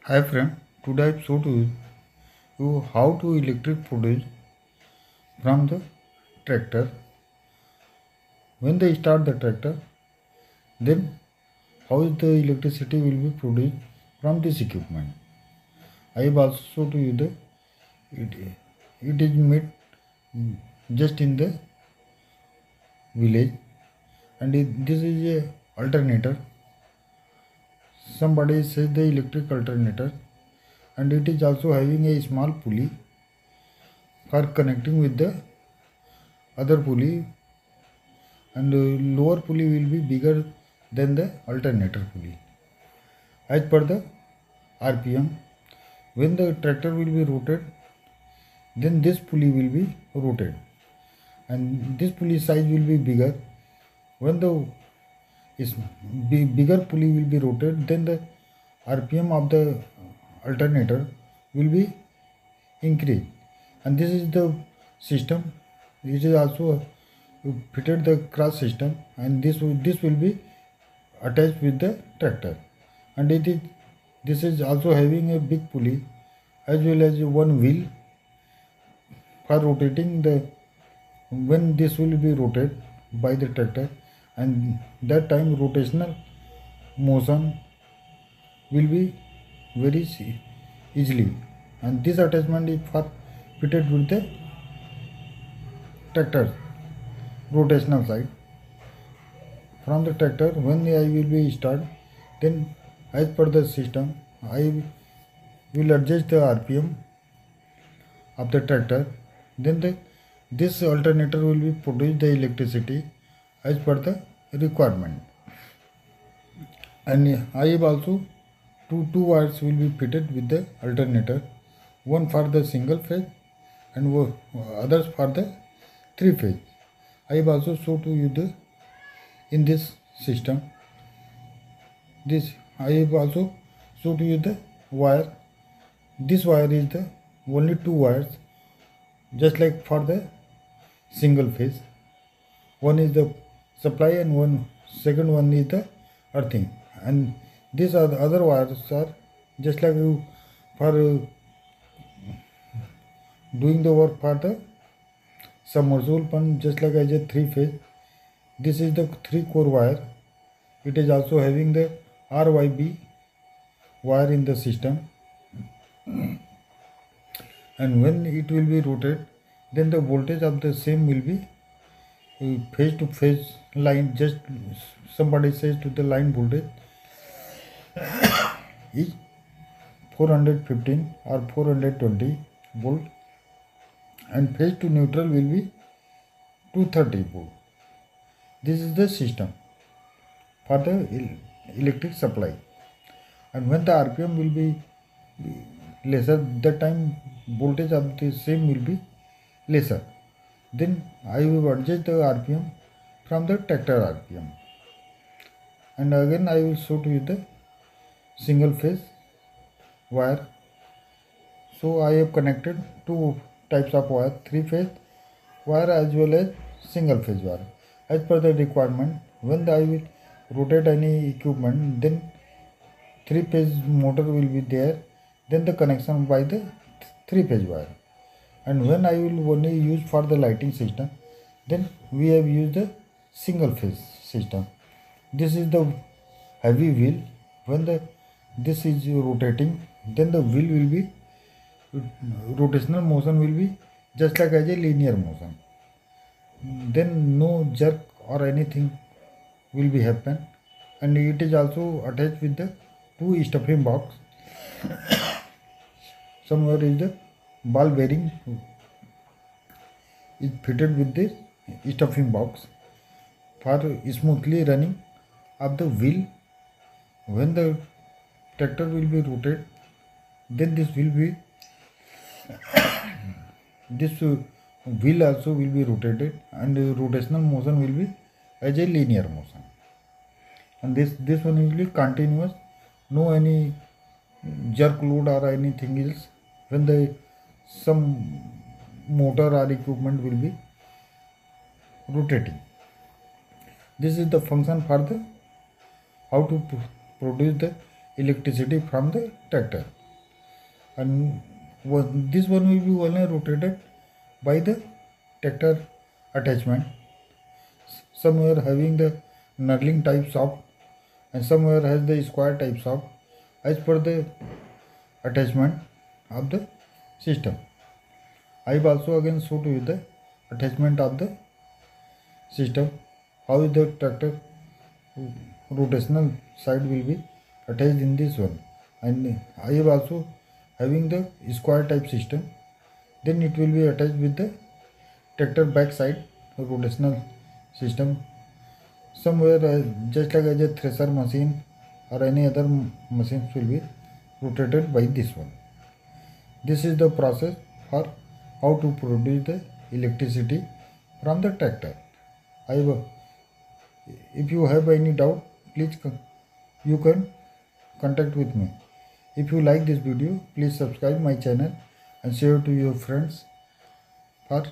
Hi friend, today I showed you how to electric produce from the tractor. When they start the tractor, then how is the electricity will be produced from this equipment. I have also showed you it, it is made just in the village, and this is a alternator. Somebody says the electric alternator, and it is also having a small pulley for connecting with the other pulley, and lower pulley will be bigger than the alternator pulley. As per the RPM, when the tractor will be rotated, then this pulley will be rotated, and this pulley size will be bigger. When the is bigger pulley will be rotated, then the RPM of the alternator will be increased, and this is the system. It is also fitted the cross system, and this will be attached with the tractor, and this is also having a big pulley as well as one wheel for rotating the when this will be rotated by the tractor, and that time rotational motion will be very easily, and this attachment is for fitted with the tractor rotational side from the tractor. When I will be start, then as per the system I will adjust the RPM of the tractor, then this alternator will be produce the electricity as per the requirement. And I have also two wires will be fitted with the alternator, one for the single phase and others for the three phase. I have also showed to you the in this system. This I have also showed you the wire. This wire is the only two wires, just like for the single phase. One is the supply and one second one is the earthing, and these are the other wires are just like you for doing the work for the submersible pump, just like as a three phase. This is the 3 core wire. It is also having the RYB wire in the system, and when it will be rotated, then the voltage of the same will be phase to phase line. Just somebody says to the line voltage is 415 or 420 volt, and phase to neutral will be 230 volt. This is the system for the electric supply, and when the RPM will be lesser, that time voltage of the same will be lesser. Then I will adjust the RPM from the tractor RPM, and again I will show to you the single phase wire. So I have connected two types of wire, three phase wire as well as single phase wire as per the requirement. When I will rotate any equipment, then three phase motor will be there, then the connection by the three phase wire. And when I will only use for the lighting system, then we have used the single phase system. This is the heavy wheel. When this is rotating, then the wheel will be rotational motion will be just like as a linear motion. Then no jerk or anything will be happen, and it is also attached with the two stuffing box. Somewhere is the ball bearing is fitted with this stuffing box for smoothly running of the wheel. When the tractor will be rotated, then this wheel also will be rotated, and rotational motion will be as a linear motion, and this one will be continuous, no any jerk load or anything else when the some motor or equipment will be rotating. This is the function for the how to produce the electricity from the tractor, and this one will be only rotated by the tractor attachment. Somewhere having the knurling type shaft and somewhere has the square type shaft as per the attachment of the system. I have also again showed you the attachment of the system, how the tractor rotational side will be attached in this one, and I have also having the square type system, then it will be attached with the tractor back side rotational system. Somewhere just like as a thresher machine or any other machines will be rotated by this one. This is the process for how to produce the electricity from the tractor. If you have any doubt, please you can contact with me. If you like this video, please subscribe my channel and share to your friends for